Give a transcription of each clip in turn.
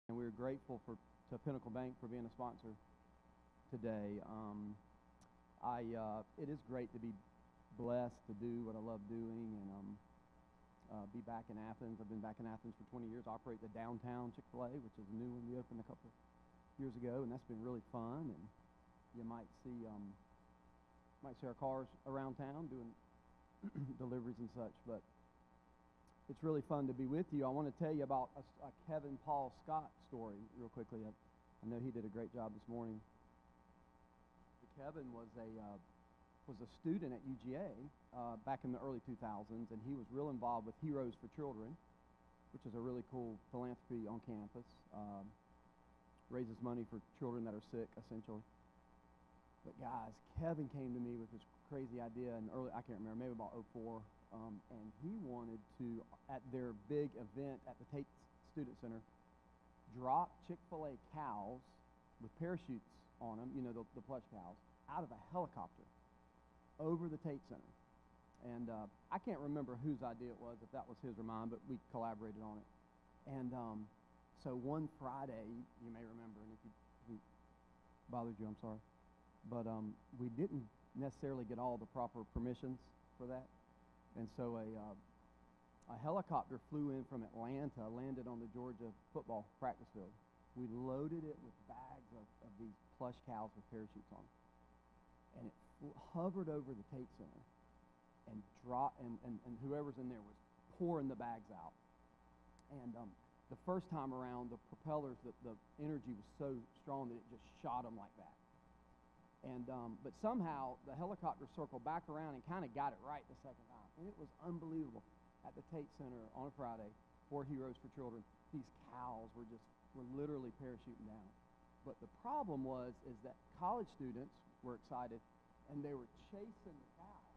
and we're grateful to Pinnacle Bank for being a sponsor today. It is great to be blessed to do what I love doing and be back in Athens. I've been back in Athens for 20 years. I operate the downtown Chick-fil-A, which is a new one we opened a couple of years ago, and that's been really fun. And you might see our cars around town doing deliveries and such, but it's really fun to be with you. I want to tell you about a Kevin Paul Scott story real quickly. I know he did a great job this morning. Kevin was a student at UGA back in the early 2000s, and he was real involved with Heroes for Children, which is a really cool philanthropy on campus. Raises money for children that are sick, essentially. But guys, Kevin came to me with this crazy idea in I can't remember, maybe about 2004, and he wanted to, at their big event at the Tate Student Center, drop Chick-fil-A cows with parachutes on them, you know, the plush cows, out of a helicopter over the Tate Center. And I can't remember whose idea it was, if that was his or mine, but we collaborated on it. And so one Friday, you may remember, and if it bothered you, I'm sorry, but we didn't necessarily get all the proper permissions for that. And so a helicopter flew in from Atlanta, landed on the Georgia football practice field. We loaded it with bags of these plush cows with parachutes on them. And it hovered over the Tate Center and dropped, and whoever's in there was pouring the bags out. And the first time around, the propellers, the energy was so strong that it just shot them like that. And but somehow the helicopter circled back around and kind of got it right the second time. And it was unbelievable. At the Tate Center on a Friday for Heroes for Children, these cows were literally parachuting down. But the problem is that college students were excited, and they were chasing the cows,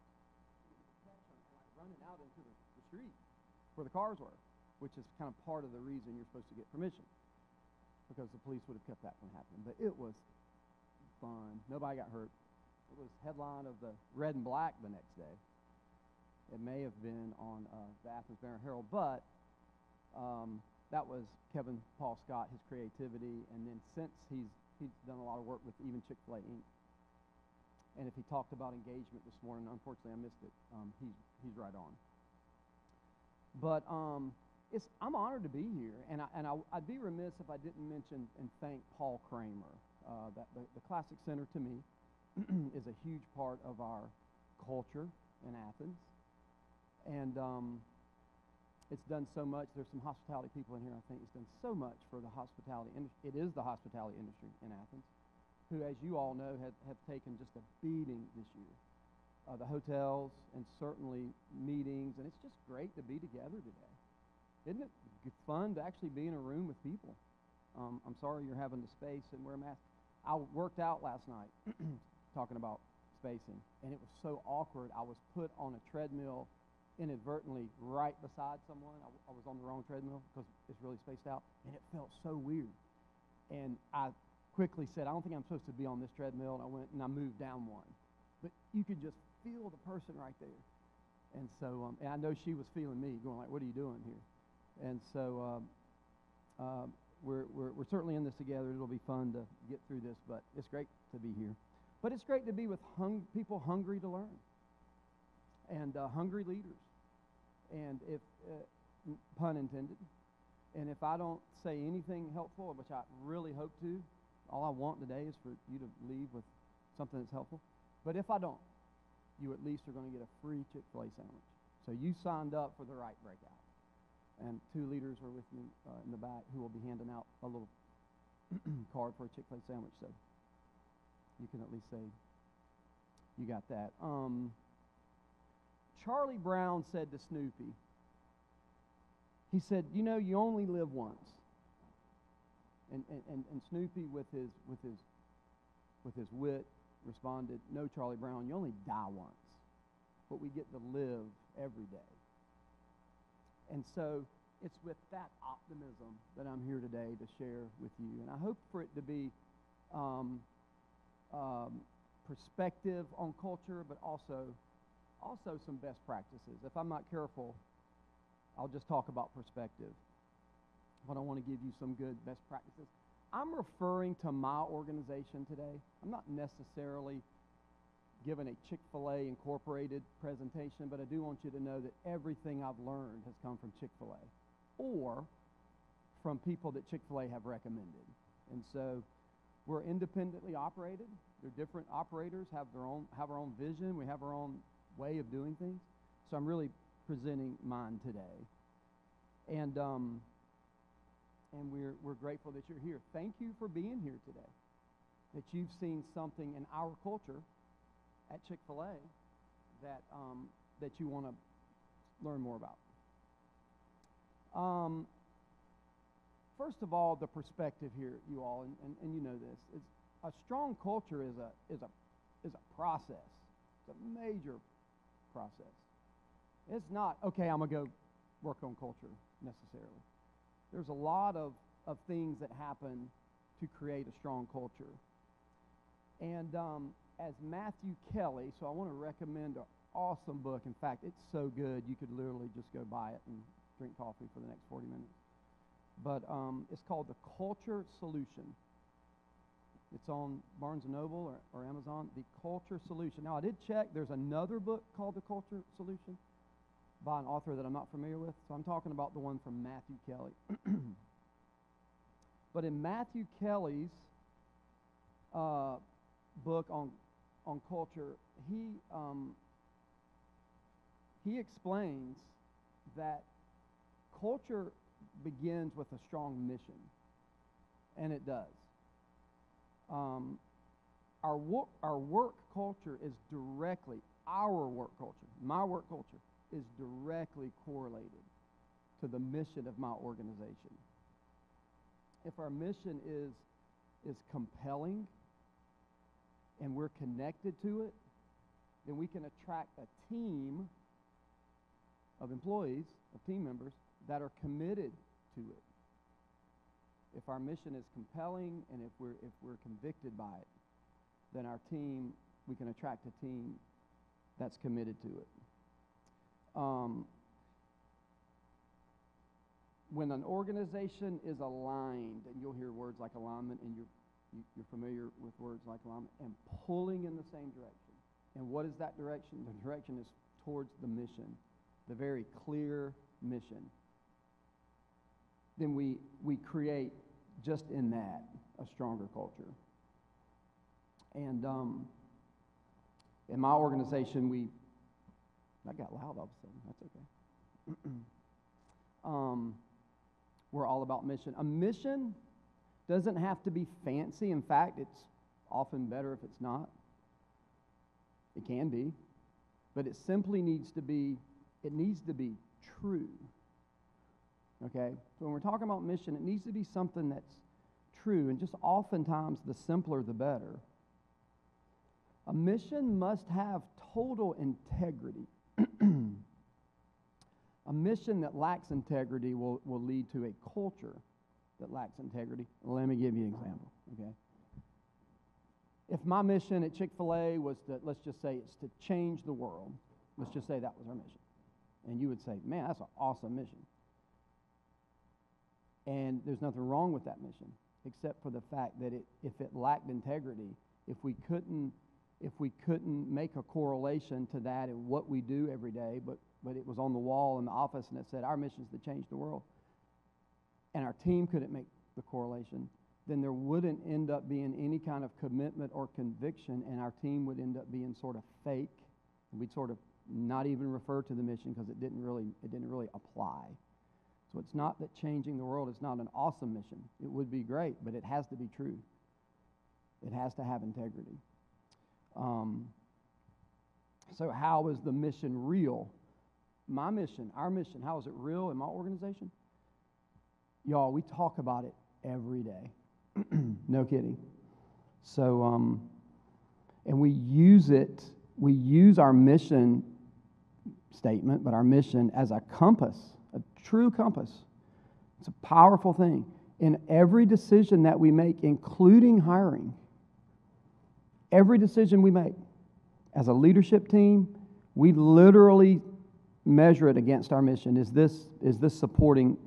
like running out into the street where the cars were, which is kind of part of the reason you're supposed to get permission, because the police would have kept that from happening. But it was fun. Nobody got hurt. It was headline of the Red and Black the next day. It may have been on the Athens Herald, but that was Kevin Paul Scott, his creativity, and then since he's done a lot of work with even Chick-fil-A Inc. And if he talked about engagement this morning, unfortunately I missed it. He's right on. But I'm honored to be here, and I'd be remiss if I didn't mention and thank Paul Kramer. That the Classic Center to me is a huge part of our culture in Athens, and it's done so much. There's some hospitality people in here. I think it's done so much for the hospitality industry. It is the hospitality industry in Athens, who, as you all know, have taken just a beating this year. The hotels and certainly meetings, and it's just great to be together today. Isn't it fun to actually be in a room with people? I'm sorry you're having the space and wear a mask. I worked out last night talking about spacing, and it was so awkward. I was put on a treadmill inadvertently right beside someone. I was on the wrong treadmill because it's really spaced out, and it felt so weird. And I quickly said, I don't think I'm supposed to be on this treadmill, and I went and I moved down one. But you could just feel the person right there. And so, and I know she was feeling me, going like, what are you doing here? And so we're certainly in this together. It'll be fun to get through this, but it's great to be here. But it's great to be with people hungry to learn, and hungry leaders. And if, pun intended, and if I don't say anything helpful, which I really hope to, all I want today is for you to leave with something that's helpful. But if I don't, you at least are going to get a free Chick-fil-A sandwich. So you signed up for the right breakout. And two leaders are with me in the back who will be handing out a little card for a Chick-fil-A sandwich. So you can at least say you got that. Charlie Brown said to Snoopy, he said, you know, you only live once. And Snoopy with his wit responded, no, Charlie Brown, you only die once, but we get to live every day. And so it's with that optimism that I'm here today to share with you. And I hope for it to be perspective on culture, but also some best practices. If I'm not careful, I'll just talk about perspective. but I want to give you some good best practices. I'm referring to my organization today. I'm not necessarily giving a Chick-fil-A Incorporated presentation, but I do want you to know that everything I've learned has come from Chick-fil-A or from people that Chick-fil-A have recommended. And so we're independently operated. They're different operators, have our own vision. We have our own way of doing things. So I'm really presenting mine today. And we're grateful that you're here. Thank you for being here today, that you've seen something in our culture at Chick-fil-A that you want to learn more about. First of all, the perspective here, you all, and you know this, is a strong culture is a process. It's a major process. It's not, okay, I'm going to go work on culture necessarily. There's a lot of things that happen to create a strong culture. And as Matthew Kelly, so I want to recommend an awesome book. In fact, it's so good, you could literally just go buy it and drink coffee for the next 40 minutes. But it's called The Culture Solution. It's on Barnes & Noble or Amazon, The Culture Solution. Now, I did check. There's another book called The Culture Solution by an author that I'm not familiar with. So I'm talking about the one from Matthew Kelly. But in Matthew Kelly's book on culture, he explains that culture begins with a strong mission, and it does. Our work culture is directly, our work culture, my work culture, is directly correlated to the mission of my organization. If our mission is compelling and we're connected to it, then we can attract a team of employees, of team members, that are committed to it. If our mission is compelling and if we're convicted by it, then we can attract a team that's committed to it. When an organization is aligned, and you'll hear words like alignment, and you're familiar with words like alignment, and pulling in the same direction. And what is that direction? The direction is towards the mission, the very clear mission. Then we create, just in that, a stronger culture. And in my organization, that got loud all of a sudden. That's okay. We're all about mission. A mission doesn't have to be fancy. In fact, it's often better if it's not. It can be. But it simply needs to be true. Okay? So when we're talking about mission, it needs to be something that's true. And just oftentimes, the simpler, the better. A mission must have total integrity. A mission that lacks integrity will lead to a culture that lacks integrity. Let me give you an example, okay? If my mission at Chick-fil-A was to, let's just say it's to change the world. Let's just say that was our mission. And you would say, man, that's an awesome mission. And there's nothing wrong with that mission, except for the fact that if it lacked integrity, if we couldn't make a correlation to that and what we do every day, but it was on the wall in the office and it said, our mission is to change the world, and our team couldn't make the correlation, then there wouldn't end up being any kind of commitment or conviction, and our team would end up being sort of fake. We'd sort of not even refer to the mission because it didn't really apply. So it's not that changing the world is not an awesome mission. It would be great, but it has to be true. It has to have integrity. So how is the mission real? My mission, our mission, how is it real in my organization? Y'all, we talk about it every day. No kidding. So, and we use our mission statement, but our mission as a compass, a true compass. It's a powerful thing. In every decision that we make, including hiring, every decision we make as a leadership team, we literally measure it against our mission. Is this supporting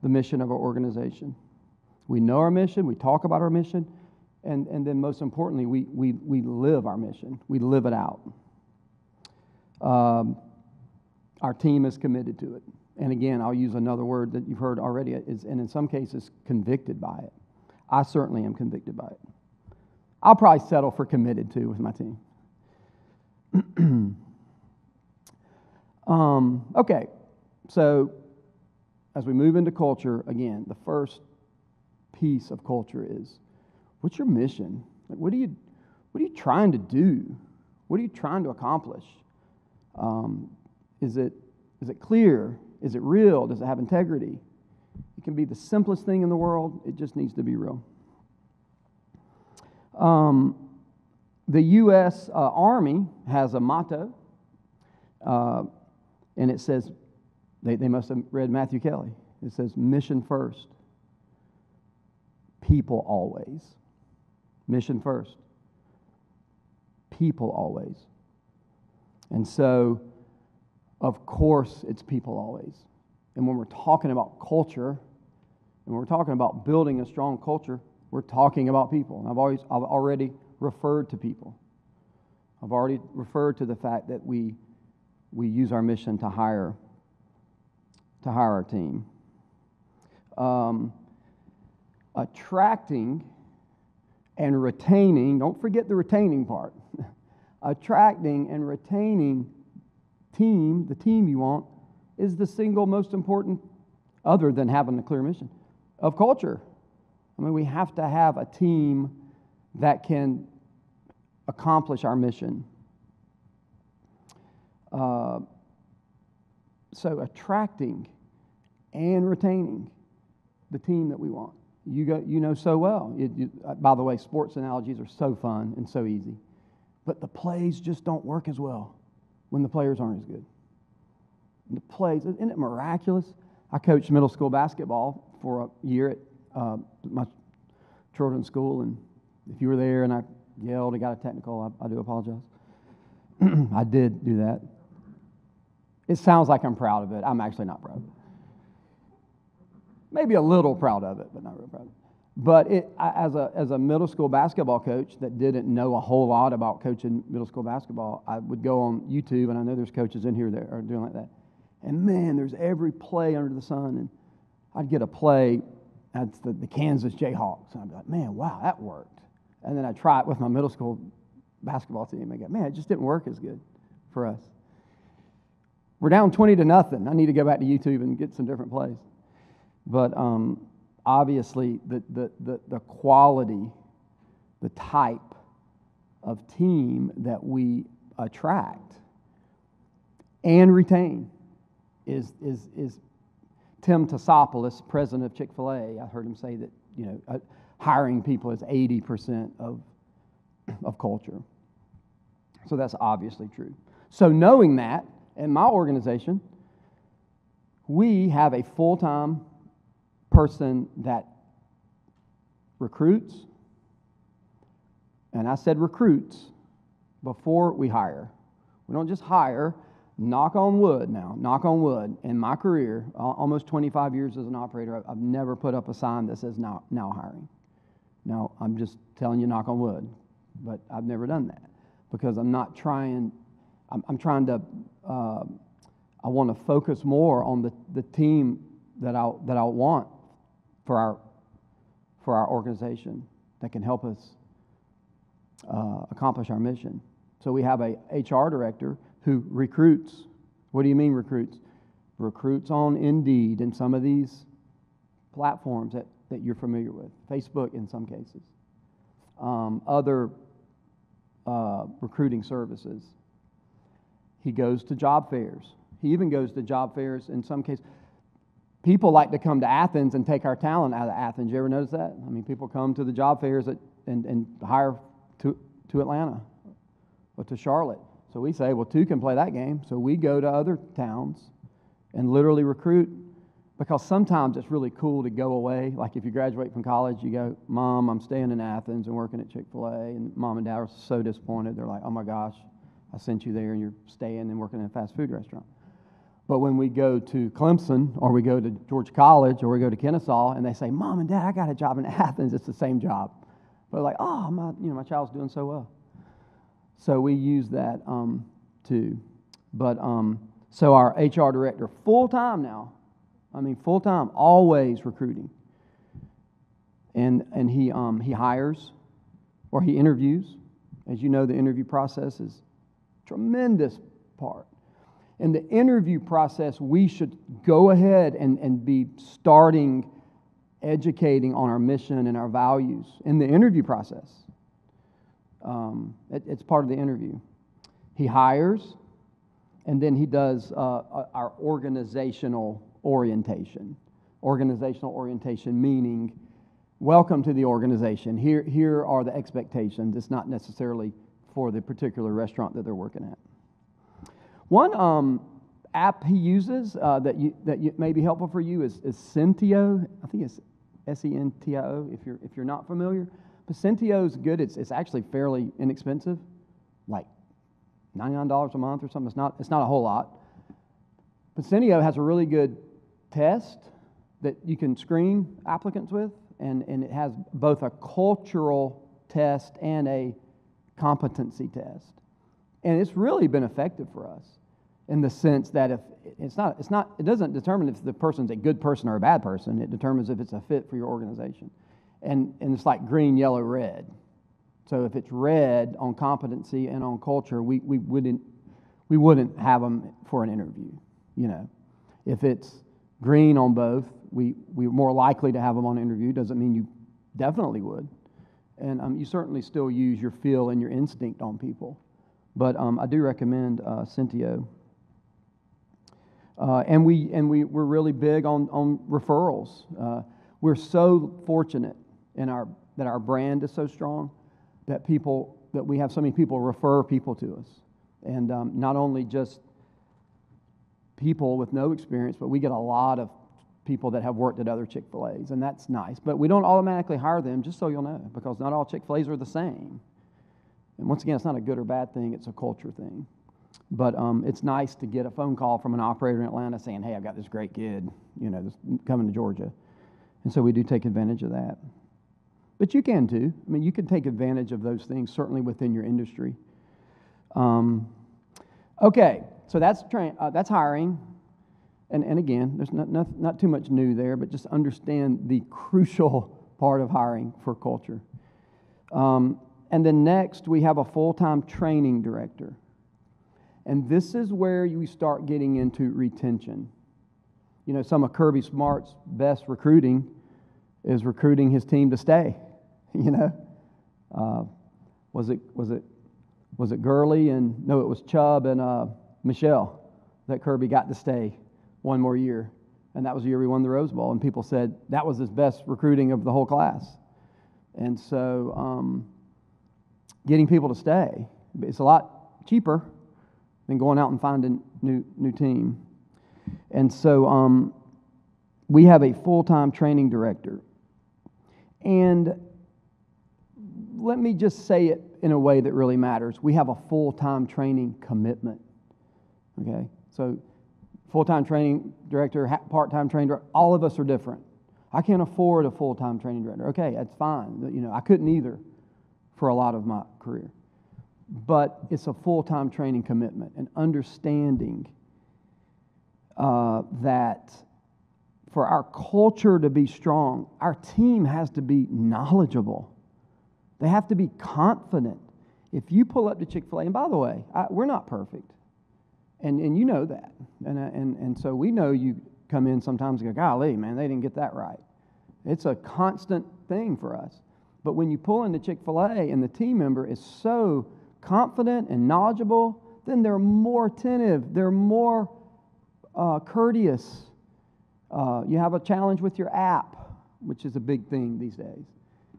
the mission of our organization. We know our mission, we talk about our mission, and then most importantly, we live our mission. We live it out. Our team is committed to it. And again, I'll use another word that you've heard already, and in some cases, convicted by it. I certainly am convicted by it. I'll probably settle for committed to with my team. Okay, so as we move into culture, again, the first piece of culture is, what's your mission? Like, what are you trying to do? What are you trying to accomplish? Is it clear? Is it real? Does it have integrity? It can be the simplest thing in the world. It just needs to be real. The U.S. Army has a motto, and it says, they must have read Matthew Kelly. It says, mission first, people always. Mission first, people always. And so, of course, it's people always. And when we're talking about culture, and when we're talking about building a strong culture, we're talking about people. And I've already referred to people. I've already referred to the fact that we use our mission to hire our team. Attracting and retaining, don't forget the retaining part. Attracting and retaining the team you want, is the single most important, other than having a clear mission, of culture. I mean, we have to have a team that can accomplish our mission. So attracting and retaining the team that we want. You know so well. By the way, sports analogies are so fun and so easy. But the plays just don't work as well when the players aren't as good. And the plays, isn't it miraculous? I coached middle school basketball for a year at my children's school, and if you were there and I yelled and got a technical, I do apologize. I did do that. It sounds like I'm proud of it. I'm actually not proud of it. Maybe a little proud of it, but not real proud of it. But as a middle school basketball coach that didn't know a whole lot about coaching middle school basketball, I would go on YouTube, and I know there's coaches in here that are doing like that. And man, there's every play under the sun, and I'd get a play, that's the Kansas Jayhawks, and I'd be like, man, wow, that worked. And then I'd try it with my middle school basketball team, and I go, man, it just didn't work as good for us. We're down 20-0. I need to go back to YouTube and get some different plays. But obviously, the quality, the type of team that we attract and retain is Tim Tassopoulos, president of Chick-fil-A. I heard him say that hiring people is 80% of culture. So that's obviously true. So knowing that, in my organization, we have a full-time person that recruits, and I said recruits before we hire. We don't just hire, knock on wood now, knock on wood. In my career, almost 25 years as an operator, I've never put up a sign that says now hiring. Now, I'm just telling you knock on wood, but I've never done that because I'm not trying, I'm trying to, I want to focus more on the team that I want for our organization that can help us accomplish our mission. So we have a HR director who recruits. What do you mean recruits? Recruits on Indeed and some of these platforms that you're familiar with. Facebook in some cases. Other recruiting services. He goes to job fairs. He even goes to job fairs in some cases. People like to come to Athens and take our talent out of Athens. You ever notice that? I mean, people come to the job fairs and hire to Atlanta or to Charlotte. So we say, well, two can play that game. So we go to other towns and literally recruit, because sometimes it's really cool to go away. Like if you graduate from college, you go, Mom, I'm staying in Athens and working at Chick-fil-A. And Mom and Dad are so disappointed. They're like, oh my gosh, I sent you there and you're staying and working in a fast food restaurant. But when we go to Clemson or we go to Georgia College or we go to Kennesaw and they say, Mom and Dad, I got a job in Athens, it's the same job. But like, oh, my child's doing so well. So we use that too. But so our HR director, full-time now, full-time, always recruiting. And he hires or he interviews. As you know, the interview process is a tremendous part. In the interview process, we should go ahead and be starting educating on our mission and our values in the interview process. It's part of the interview. He hires, and then he does our organizational orientation. Organizational orientation meaning, welcome to the organization. Here are the expectations. It's not necessarily for the particular restaurant that they're working at. One app he uses that may be helpful for you is Sentio. I think it's Sentio if you're not familiar. But Sentio is good. It's actually fairly inexpensive, like $99 a month or something. It's not a whole lot. But Sentio has a really good test that you can screen applicants with, and it has both a cultural test and a competency test. And it's really been effective for us in the sense that if it doesn't determine if the person's a good person or a bad person. It determines if it's a fit for your organization. And it's like green, yellow, red. So if it's red on competency and on culture, we wouldn't have them for an interview. If it's green on both, we're more likely to have them on an interview. Doesn't mean you definitely would. And you certainly still use your feel and your instinct on people. But I do recommend Sentio. And we're really big on referrals. We're so fortunate that our brand is so strong that we have so many people refer people to us, and not only just people with no experience, but we get a lot of people that have worked at other Chick-fil-A's, and that's nice. But we don't automatically hire them, just so you'll know, because not all Chick-fil-A's are the same. And once again, it's not a good or bad thing; it's a culture thing. But it's nice to get a phone call from an operator in Atlanta saying, "Hey, I've got this great kid, that's coming to Georgia," and so we do take advantage of that. But you can too. You can take advantage of those things certainly within your industry. Okay, so that's hiring, and again, there's not too much new there, but just understand the crucial part of hiring for culture. And then next, we have a full-time training director. And this is where you start getting into retention. Some of Kirby Smart's best recruiting is recruiting his team to stay. Was it Gurley and no, it was Chubb and Michelle that Kirby got to stay one more year, and that was the year we won the Rose Bowl. And people said that was his best recruiting of the whole class. And so, getting people to stay, it's a lot cheaper than going out and finding new team. And so we have a full-time training director. And let me just say it in a way that really matters. We have a full-time training commitment. Okay? So full-time training director, part-time training director, all of us are different. I can't afford a full-time training director. Okay, that's fine. I couldn't either for a lot of my career. But it's a full-time training commitment, and understanding that for our culture to be strong, our team has to be knowledgeable. They have to be confident. If you pull up to Chick-fil-A, and by the way, we're not perfect, and you know that, and so we know you come in sometimes and go, golly, man, they didn't get that right. It's a constant thing for us. But when you pull into Chick-fil-A and the team member is so confident and knowledgeable, then they're more attentive, they're more courteous. You have a challenge with your app, which is a big thing these days.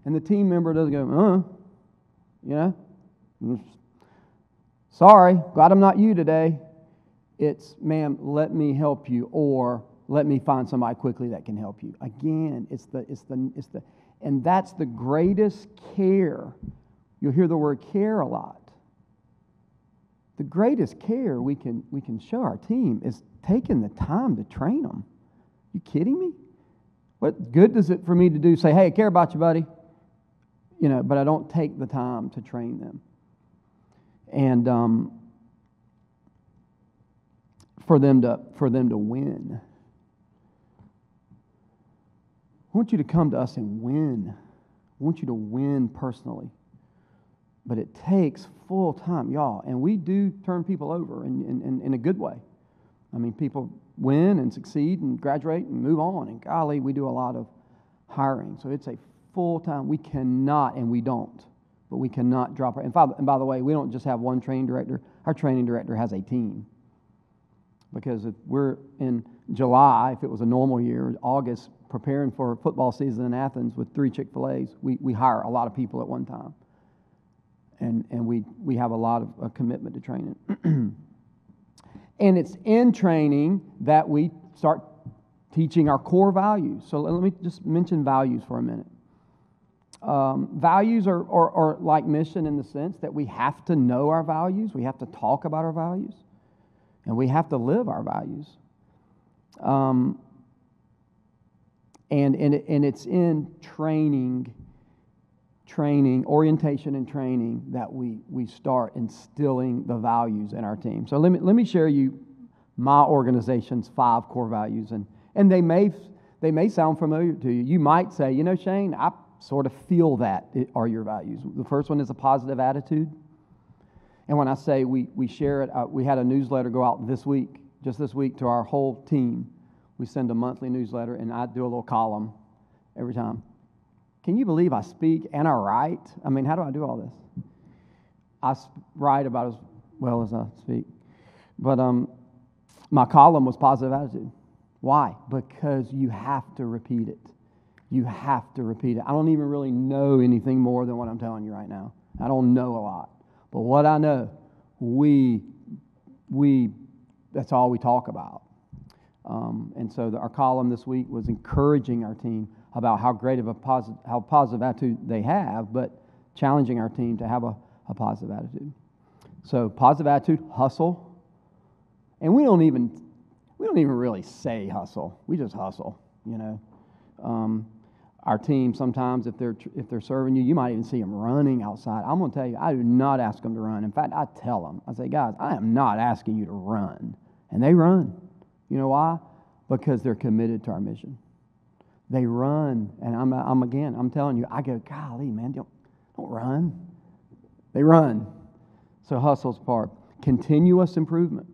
And the team member doesn't go, sorry, glad I'm not you today. It's, ma'am, let me help you, or let me find somebody quickly that can help you. Again, and that's the greatest care. You'll hear the word care a lot. The greatest care we can show our team is taken the time to train them. You kidding me? What good does it for me to do? Say, hey, I care about you, buddy. But I don't take the time to train them. And for them to win. I want you to come to us and win. I want you to win personally. But it takes full time, y'all. And we do turn people over in a good way. I mean, people win and succeed and graduate and move on. And golly, we do a lot of hiring. So it's a full time. We cannot, and we don't, but we cannot drop our. And by the way, we don't just have one training director. Our training director has a team. Because if we're in July, if it was a normal year, August, preparing for football season in Athens with 3 Chick-fil-A's, we hire a lot of people at one time. And we have a lot of commitment to training. And it's in training that we start teaching our core values. So let me just mention values for a minute. Values are like mission in the sense that we have to know our values, we have to talk about our values, and we have to live our values. And it's in training, orientation and training that we start instilling the values in our team. So let me share you my organization's 5 core values, and they may sound familiar to you. You might say, Shane, I sort of feel that are your values. The first one is a positive attitude. And when I say we share it, we had a newsletter go out just this week to our whole team. We send a monthly newsletter, and I do a little column every time. Can you believe I speak and I write? I mean, how do I do all this? I write about as well as I speak. But my column was positive attitude. Why? Because you have to repeat it. You have to repeat it. I don't even really know anything more than what I'm telling you right now. I don't know a lot. But what I know, that's all we talk about. And so our column this week was encouraging our team about how great of how positive attitude they have, but challenging our team to have a positive attitude. So positive attitude, hustle, and we don't even really say hustle. We just hustle, Our team sometimes, if they're serving you, you might even see them running outside. I'm going to tell you, I do not ask them to run. In fact, I tell them, I say, guys, I am not asking you to run, and they run. You know why? Because they're committed to our mission. They run, and I'm telling you, I go, golly, man, don't run. They run. So hustle's part. Continuous improvement.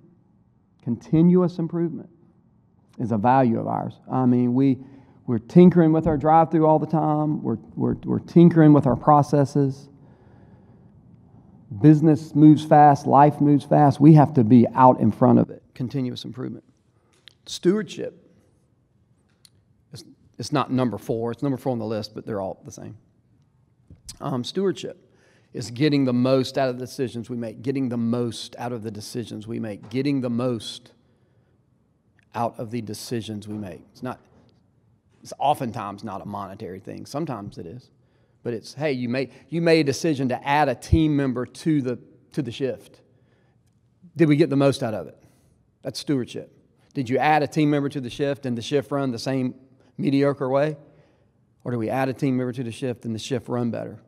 Continuous improvement is a value of ours. I mean, we're tinkering with our drive-through all the time. We're tinkering with our processes. Business moves fast. Life moves fast. We have to be out in front of it. Continuous improvement. Stewardship. It's not number 4. It's number 4 on the list, but they're all the same. Stewardship is getting the most out of the decisions we make, getting the most out of the decisions we make, getting the most out of the decisions we make. It's oftentimes not a monetary thing. Sometimes it is. But it's, hey, you made a decision to add a team member to the shift. Did we get the most out of it? That's stewardship. Did you add a team member to the shift and the shift run the same mediocre way? Or did we add a team member to the shift and the shift run better?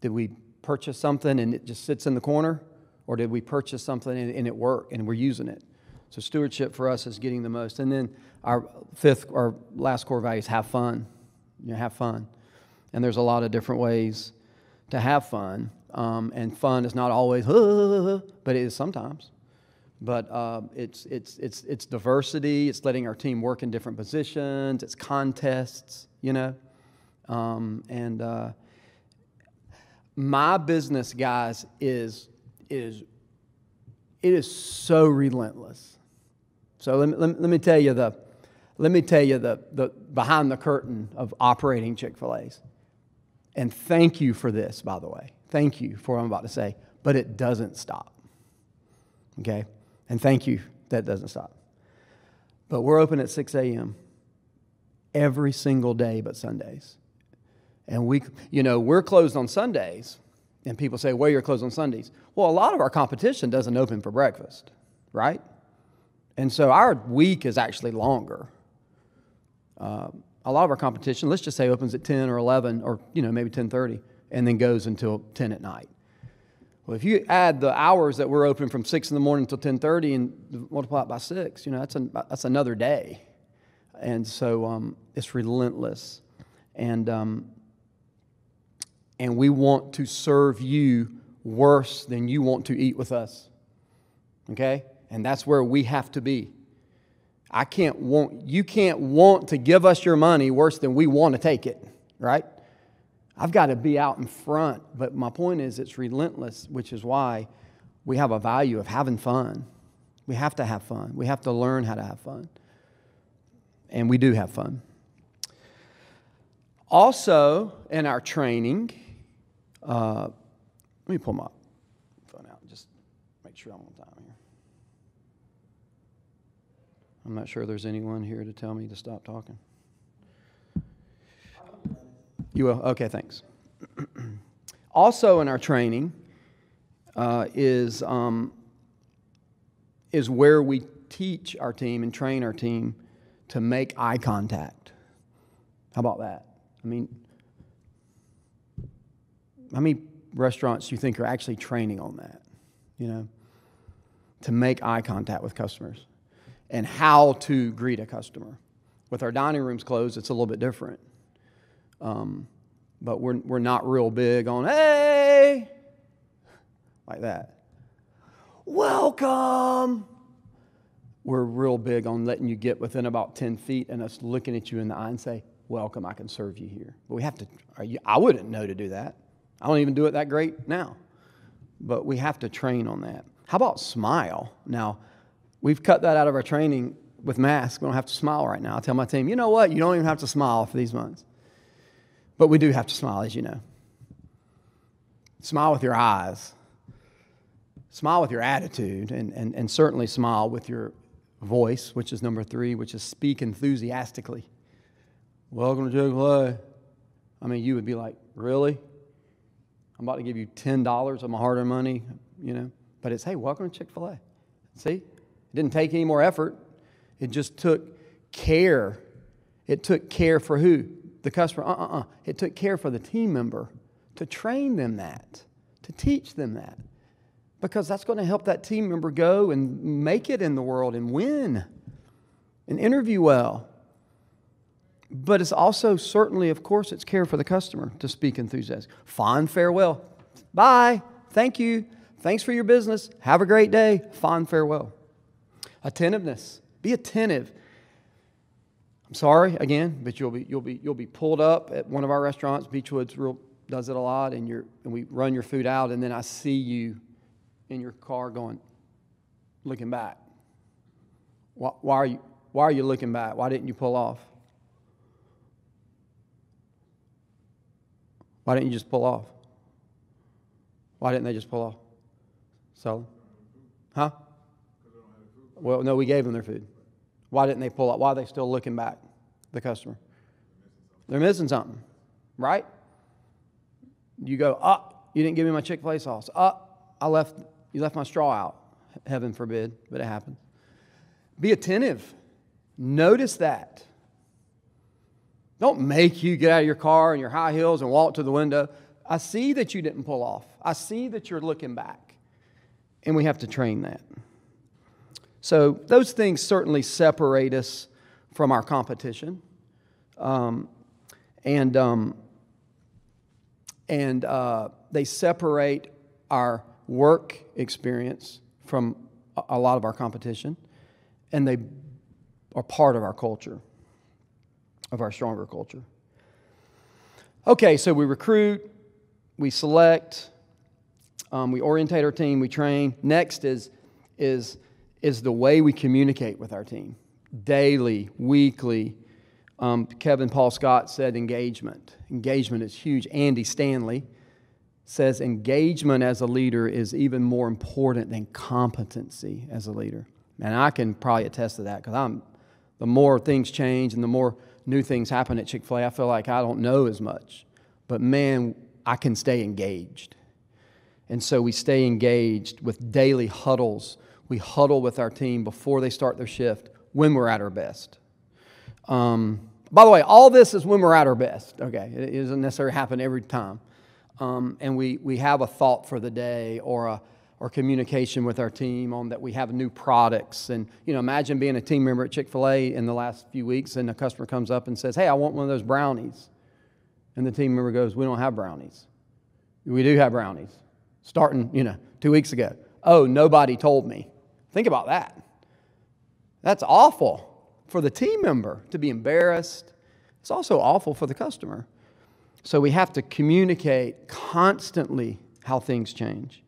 Did we purchase something and it just sits in the corner? Or did we purchase something and it worked and we're using it? So stewardship for us is getting the most. And then our last core value is have fun. Have fun. And there's a lot of different ways to have fun. And fun is not always, but it is sometimes. But it's diversity. It's letting our team work in different positions. It's contests, And my business, guys, it is so relentless. So let me tell you the behind the curtain of operating Chick-fil-A's. And thank you for this, by the way. Thank you for what I'm about to say. But it doesn't stop. Okay? And thank you that it doesn't stop. But we're open at 6 a.m. every single day but Sundays. And we're closed on Sundays. And people say, well, you're closed on Sundays. Well, a lot of our competition doesn't open for breakfast, right? And so our week is actually longer. A lot of our competition, let's just say, opens at 10 or 11 or, maybe 10:30 and then goes until 10 at night. Well, if you add the hours that we're open from 6 in the morning until 10:30 and multiply it by 6, that's another day. And so it's relentless. And we want to serve you worse than you want to eat with us. Okay? And that's where we have to be. You can't want to give us your money worse than we want to take it, right? I've got to be out in front. But my point is it's relentless, which is why we have a value of having fun. We have to have fun. We have to learn how to have fun. And we do have fun. Also, in our training, let me pull my phone out and just make sure I'm on time here. I'm not sure there's anyone here to tell me to stop talking. You will? Okay, thanks. Also in our training is where we teach our team and train our team to make eye contact. How about that? I mean, how many restaurants do you think are actually training on that? To make eye contact with customers and how to greet a customer. With our dining rooms closed, it's a little bit different. But we're not real big on, hey, like that. Welcome. We're real big on letting you get within about 10 feet and us looking at you in the eye and say, welcome, I can serve you here. But we have to, I wouldn't know to do that. I don't even do it that great now. But we have to train on that. How about smile? Now, we've cut that out of our training with masks. We don't have to smile right now. I tell my team, you know what? You don't even have to smile for these months. But we do have to smile, as you know. Smile with your eyes. Smile with your attitude. And certainly smile with your voice, which is number 3, which is speak enthusiastically. Welcome to Chick-fil-A. I mean, you would be like, really? I'm about to give you $10 of my hard-earned money, But it's, hey, welcome to Chick-fil-A. See? It didn't take any more effort. It just took care. It took care for who? The customer. It took care for the team member to train them that, to teach them that. Because that's going to help that team member go and make it in the world and win and interview well. But it's also certainly, of course, it's care for the customer to speak enthusiastically. Fond farewell. Bye. Thank you. Thanks for your business. Have a great day. Fond farewell. Attentiveness. Be attentive. I'm sorry again, but you'll be pulled up at one of our restaurants. Beechwood does it a lot, and we run your food out, and then I see you in your car looking back. Why are you looking back? Why didn't you pull off? Why didn't you just pull off? Why didn't they just pull off? So, huh? Well, no, we gave them their food. Why didn't they pull off? Why are they still looking back, the customer? They're missing something, right? You go, you didn't give me my Chick-fil-A sauce. You left my straw out. Heaven forbid, but it happens. Be attentive. Notice that. Don't make you get out of your car in your high heels and walk to the window. I see that you didn't pull off. I see that you're looking back. And we have to train that. So those things certainly separate us from our competition. They separate our work experience from a lot of our competition. And they are part of our culture, of our stronger culture. Okay, so we recruit, we select, we orientate our team, we train. Next is the way we communicate with our team. Daily, weekly. Kevin Paul Scott said engagement. Engagement is huge. Andy Stanley says engagement as a leader is even more important than competency as a leader. And I can probably attest to that because the more things change and the more new things happen at Chick-fil-A, I feel like I don't know as much. But man, I can stay engaged. And so we stay engaged with daily huddles We huddle with our team before they start their shift when we're at our best. By the way, all this is when we're at our best, okay? It doesn't necessarily happen every time. And we have a thought for the day or communication with our team on that we have new products. And, imagine being a team member at Chick-fil-A in the last few weeks and a customer comes up and says, hey, I want one of those brownies. And the team member goes, we don't have brownies. We do have brownies. Starting, 2 weeks ago. Oh, nobody told me. Think about that. That's awful for the team member to be embarrassed. It's also awful for the customer. So we have to communicate constantly how things change.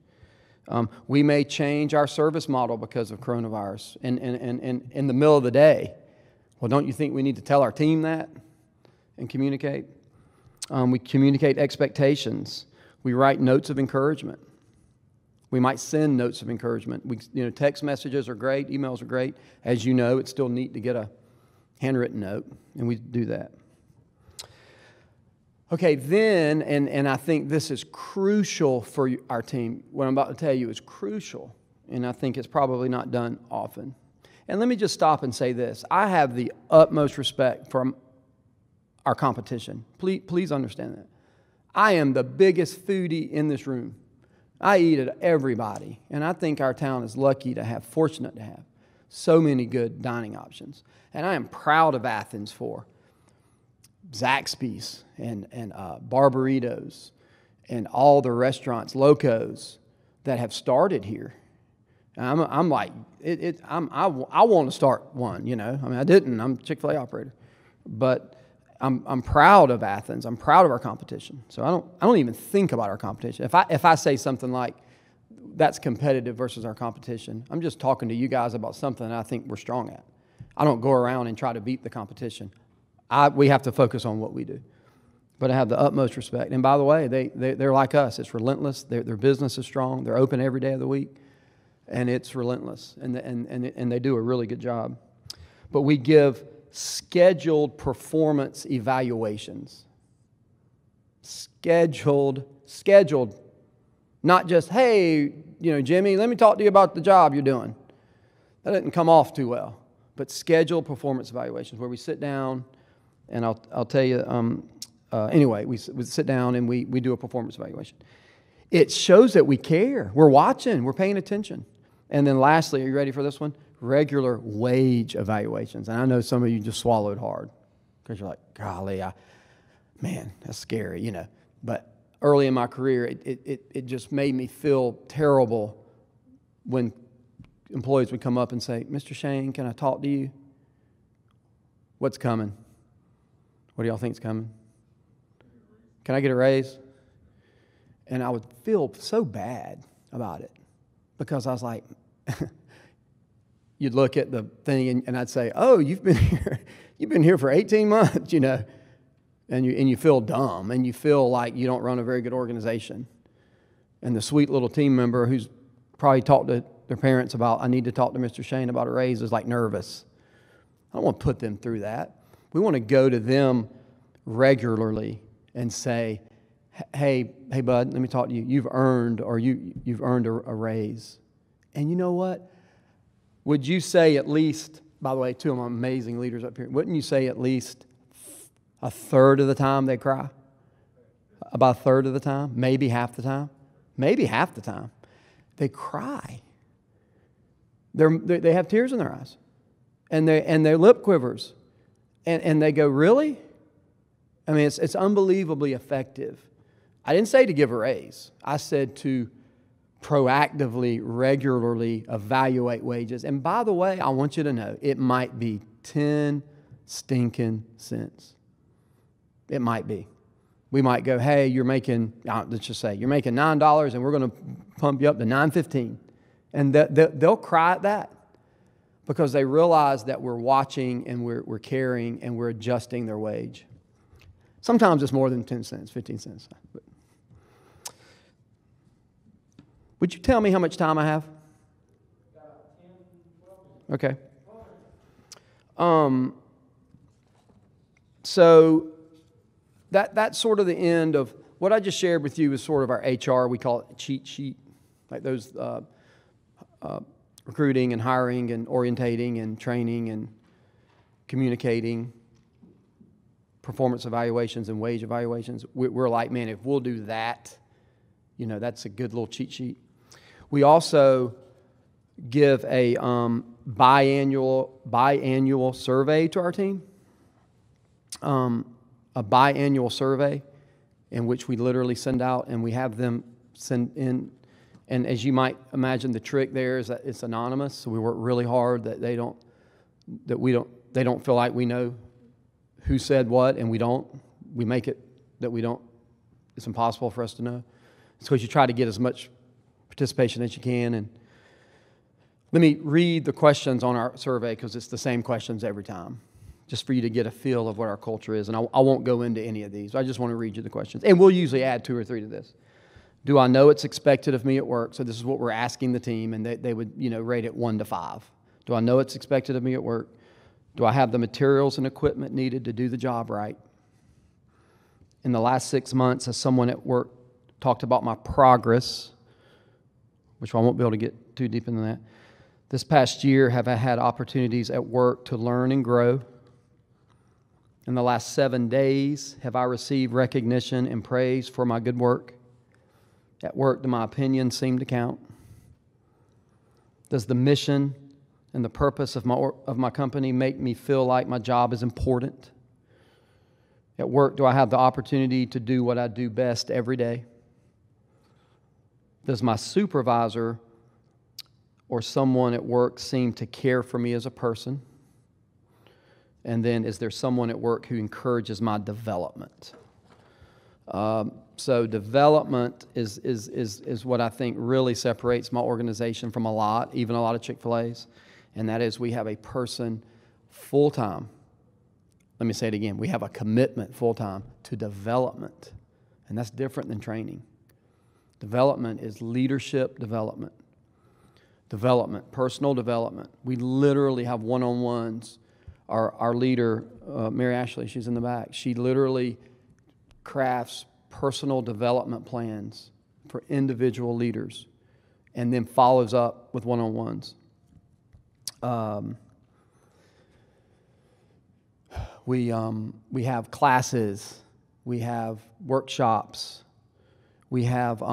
We may change our service model because of coronavirus in the middle of the day. Well, don't you think we need to tell our team that and communicate? We communicate expectations. We write notes of encouragement. We might send notes of encouragement. Text messages are great. Emails are great. As you know, it's still neat to get a handwritten note, and we do that. Okay, then, and I think this is crucial for our team. What I'm about to tell you is crucial, and I think it's probably not done often. And let me just stop and say this. I have the utmost respect for our competition. Please understand that. I am the biggest foodie in this room. I eat at everybody, and I think our town is fortunate to have so many good dining options. And I am proud of Athens for Zaxby's and Barbaritos and all the restaurants, locos that have started here. And I'm like, I want to start one. I didn't. I'm a Chick-fil-A operator, but I'm proud of Athens. I'm proud of our competition. So I don't even think about our competition. If I say something like that's competitive versus our competition, I'm just talking to you guys about something that I think we're strong at. I don't go around and try to beat the competition. We have to focus on what we do. But I have the utmost respect. And by the way, they're like us. It's relentless. Their business is strong. They're open every day of the week, and it's relentless. And they do a really good job. But we give scheduled performance evaluations. Scheduled. Not just, hey, Jimmy, let me talk to you about the job you're doing. That didn't come off too well. But scheduled performance evaluations where we sit down, and I'll tell you, anyway, we sit down and we do a performance evaluation. It shows that we care. We're watching. We're paying attention. And then lastly, are you ready for this one? Regular wage evaluations. And I know some of you just swallowed hard because you're like, golly, man, that's scary, But early in my career, it just made me feel terrible when employees would come up and say, Mr. Shane, can I talk to you? What's coming? What do y'all think's coming? Can I get a raise? And I would feel so bad about it because I was like, you'd look at the thing and I'd say, oh, you've been here for 18 months, and you feel dumb and you feel like you don't run a very good organization. And the sweet little team member who's probably talked to their parents about, I need to talk to Mr. Shane about a raise, is like nervous. I don't want to put them through that. We want to go to them regularly and say, hey, bud, let me talk to you. You've earned a raise. And you know what? Would you say at least, by the way, two of my amazing leaders up here, wouldn't you say at least a third of the time they cry? About a third of the time? Maybe half the time? Maybe half the time. They cry. They have tears in their eyes. And their lip quivers. And they go, really? I mean, it's unbelievably effective. I didn't say to give a raise. I said to proactively, regularly evaluate wages. And by the way, I want you to know, it might be 10 stinking cents. It might be. We might go, hey, you're making, let's just say, you're making $9 and we're going to pump you up to $9.15. And they'll cry at that because they realize that we're watching and we're caring and we're adjusting their wage. Sometimes it's more than 10 cents, 15 cents. But would you tell me how much time I have? Okay. So that's sort of the end of what I just shared with you is sort of our HR. We call it a cheat sheet, like those recruiting and hiring and orientating and training and communicating, performance evaluations and wage evaluations. We're like, man, if we'll do that, that's a good little cheat sheet. We also give a biannual survey to our team, a biannual survey in which we literally send out, and we have them send in. And as you might imagine, the trick there is that it's anonymous. So we work really hard that they don't feel like we know who said what, and we don't. We make it that we don't. It's impossible for us to know. It's because you try to get as much participation as you can. And let me read the questions on our survey because it's the same questions every time, just for you to get a feel of what our culture is. And I won't go into any of these. I just want to read you the questions. And we'll usually add 2 or 3 to this. Do I know it's expected of me at work? So this is what we're asking the team, and they would rate it 1 to 5. Do I know it's expected of me at work? Do I have the materials and equipment needed to do the job right? In the last 6 months, has someone at work talked about my progress, which I won't be able to get too deep into that. This past year, have I had opportunities at work to learn and grow? In the last 7 days, have I received recognition and praise for my good work? At work, do my opinions seem to count? Does the mission and the purpose of my company make me feel like my job is important? At work, do I have the opportunity to do what I do best every day? Does my supervisor or someone at work seem to care for me as a person? And then, is there someone at work who encourages my development? So development is what I think really separates my organization from even a lot of Chick-fil-A's. And that is, we have a person full-time. Let me say it again. We have a commitment full-time to development. And that's different than training. Development is leadership development. Development, personal development. We literally have one-on-ones. Our leader, Mary Ashley, she's in the back. She literally crafts personal development plans for individual leaders and then follows up with one-on-ones. We have classes, we have workshops, we have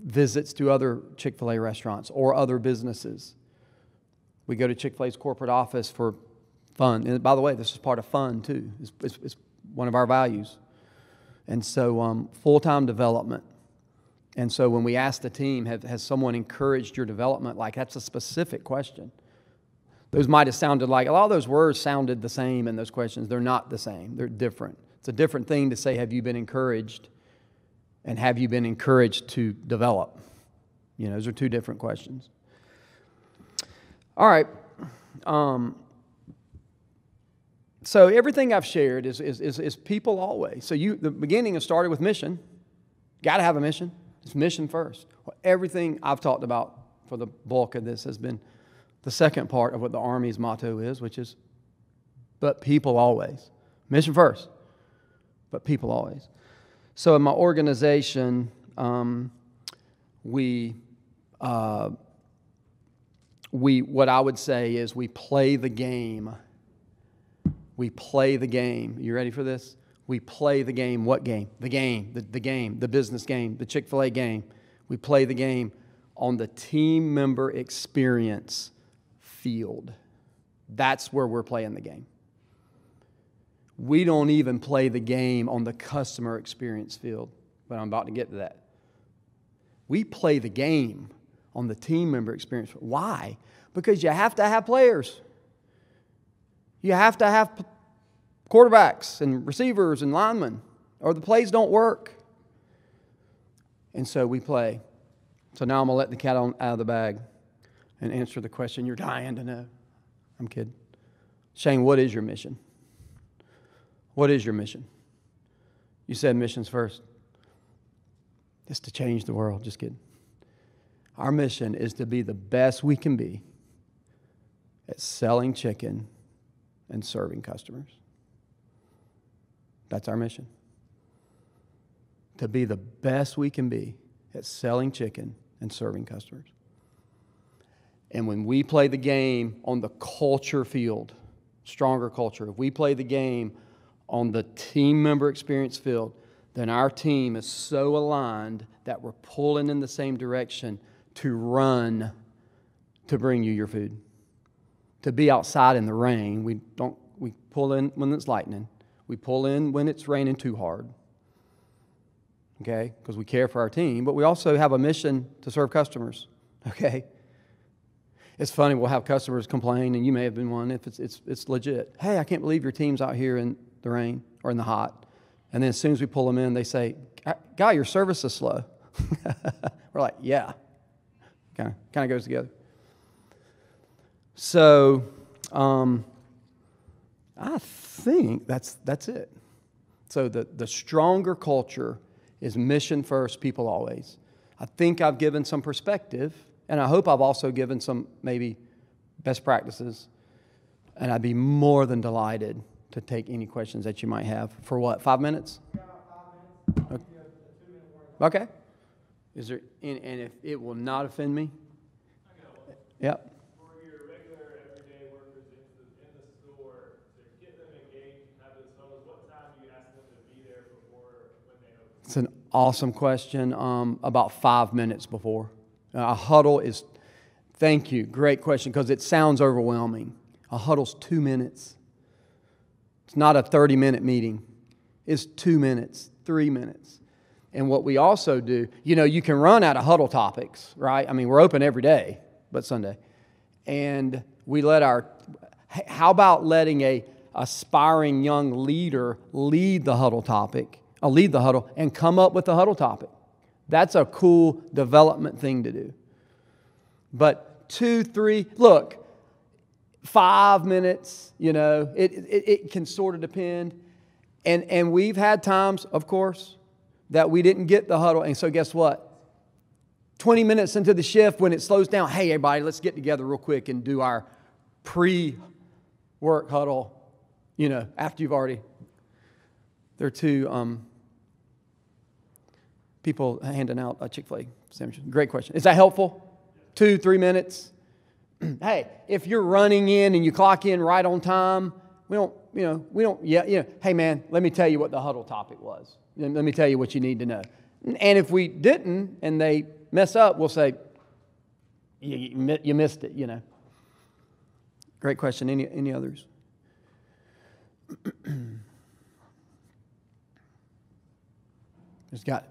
visits to other Chick-fil-A restaurants or other businesses. We go to Chick-fil-A's corporate office for fun. And by the way, this is part of fun too. It's one of our values. And so full-time development. And so when we ask the team, has someone encouraged your development? Like, that's a specific question. Those might have sounded like, a lot of those words sounded the same in those questions. They're not the same. They're different. It's a different thing to say, have you been encouraged? And have you been encouraged to develop? Those are 2 different questions. All right. So everything I've shared is people always. So the beginning has started with mission. Got to have a mission. It's mission first. Well, everything I've talked about for the bulk of this has been the second part of what the Army's motto is, which is, but people always. Mission first, but people always. So in my organization, what I would say is we play the game. We play the game. You ready for this? We play the game. What game? The game. The game. The business game. The Chick-fil-A game. We play the game on the team member experience field. That's where we're playing the game. We don't even play the game on the customer experience field, but I'm about to get to that. We play the game on the team member experience. Why? Because you have to have players. You have to have quarterbacks and receivers and linemen, or the plays don't work. And so we play. So now I'm going to let the cat out of the bag and answer the question you're dying to know. I'm kidding. Shane, what is your mission? What is your mission? You said missions first. It's to change the world. Just kidding. Our mission is to be the best we can be at selling chicken and serving customers. That's our mission. To be the best we can be at selling chicken and serving customers. And when we play the game on the culture field, stronger culture, if we play the game on the team member experience field, then our team is so aligned that we're pulling in the same direction to run to bring you your food. To be outside in the rain, we pull in when it's lightning. We pull in when it's raining too hard. Okay? Because we care for our team, but we also have a mission to serve customers. Okay? It's funny, we'll have customers complain, and you may have been one if it's legit. Hey, I can't believe your team's out here in the rain or in the hot. And then as soon as we pull them in, they say, "Guy, your service is slow." We're like, yeah. Kind of goes together. So, I think that's it. So the stronger culture is mission first, people always. I think I've given some perspective, and I hope I've also given some maybe best practices. And I'd be more than delighted to take any questions that you might have. For what, 5 minutes? Yeah, 5 minutes. Okay. Is there, and if it will not offend me? I got one. Yep. For your regular everyday workers in the store, to get them engaged and have those huddles, what time do you ask them to be there before when they open? It's an awesome question. About 5 minutes before. A huddle is, thank you, great question, because it sounds overwhelming. A huddle's 2 minutes. It's not a 30-minute meeting. It's 2 minutes, 3 minutes. And what we also do, you can run out of huddle topics, right? I mean, we're open every day, but Sunday. And we how about letting a aspiring young leader lead the huddle and come up with the huddle topic? That's a cool development thing to do. But 2, 3, look, 5 minutes, it can sort of depend. And we've had times, of course, that we didn't get the huddle. And so guess what? 20 minutes into the shift when it slows down, hey, everybody, let's get together real quick and do our pre-work huddle, after you've already. There are two people handing out a Chick-fil-A sandwich. Great question. Is that helpful? 2, 3 minutes? Hey, if you're running in and you clock in right on time, hey man, let me tell you what the huddle topic was. Let me tell you what you need to know. And if we didn't and they mess up, we'll say, you missed it, Great question. Any others? It's got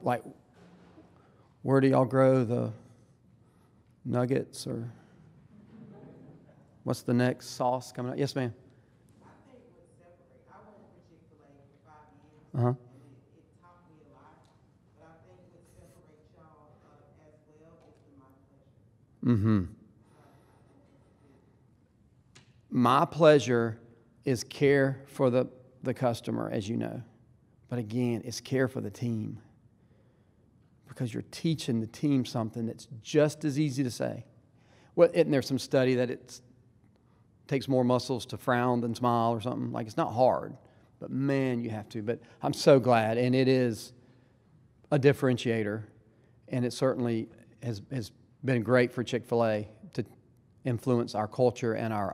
where do y'all grow the nuggets, or what's the next sauce coming up? Yes, ma'am. I think it would separate. I worked for Chick-fil-A for 5 years. Uh-huh. And it taught me a lot. But I think what separates y'all as well is the my pleasure. Mm-hmm. My pleasure is care for the customer, as you know. But again, it's care for the team. Because you're teaching the team something that's just as easy to say. Well, isn't there some study that it takes more muscles to frown than smile or something? Like, it's not hard, but man, you have to. But I'm so glad, and it is a differentiator, and it certainly has been great for Chick-fil-A to influence our culture and our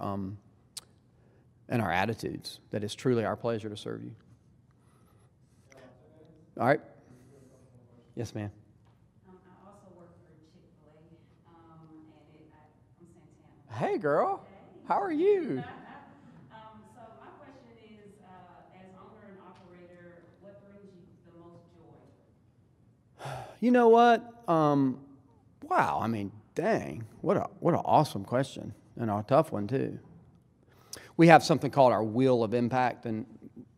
attitudes. That it's truly our pleasure to serve you. All right. Yes, ma'am. I also work for Chick-fil-A, and I'm Santana. Hey, girl. How are you? So my question is, as owner and operator, what brings you the most joy? You know what? Wow. I mean, dang. What an awesome question, and a tough one too. We have something called our Wheel of Impact, and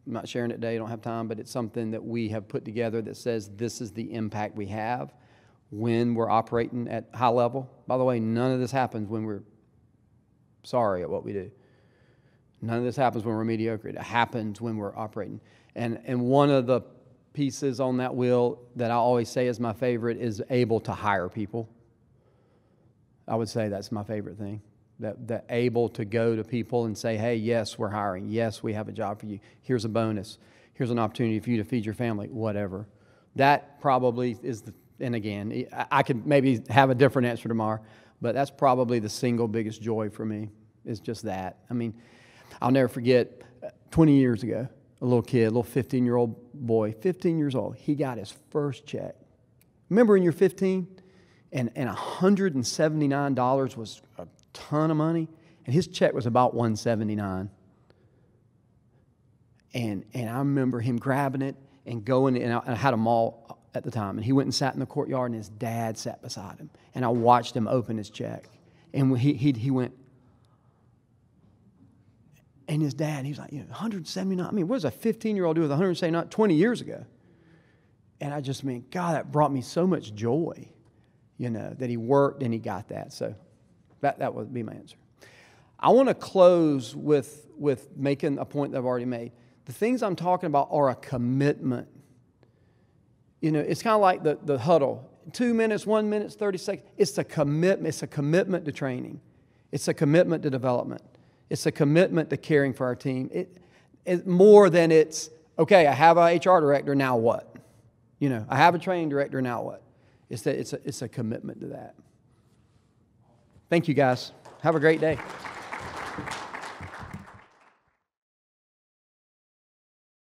I'm not sharing it today, I don't have time, but it's something that we have put together that says this is the impact we have when we're operating at high level. By the way, none of this happens when we're sorry at what we do. None of this happens when we're mediocre. It happens when we're operating. And one of the pieces on that wheel that I always say is my favorite is able to hire people. I would say that's my favorite thing. That able to go to people and say, hey, yes, we're hiring. Yes, we have a job for you. Here's a bonus. Here's an opportunity for you to feed your family, whatever. That probably is and again, I could maybe have a different answer tomorrow, But that's probably the single biggest joy for me, is just that. I mean, I'll never forget 20 years ago, a little kid, a little 15-year-old boy, 15 years old, he got his first check. Remember when you're 15? And $179 was a ton of money, and his check was about $179. And I remember him grabbing it and going, and I had a mall at the time, and he went and sat in the courtyard, and his dad sat beside him, and I watched him open his check, and he went, and his dad, he's like, 179. I mean, what does a 15-year-old do with 179? 20 years ago. And I just mean, God, that brought me so much joy, that he worked and he got that. So that would be my answer. I want to close with making a point that I've already made. The things I'm talking about are a commitment. It's kind of like the huddle. 2 minutes, 1 minute, 30 seconds. It's a commitment. It's a commitment to training. It's a commitment to development. It's a commitment to caring for our team. It's more than it's, okay, I have an HR director, now what? I have a training director, now what? It's a commitment to that. Thank you, guys. Have a great day.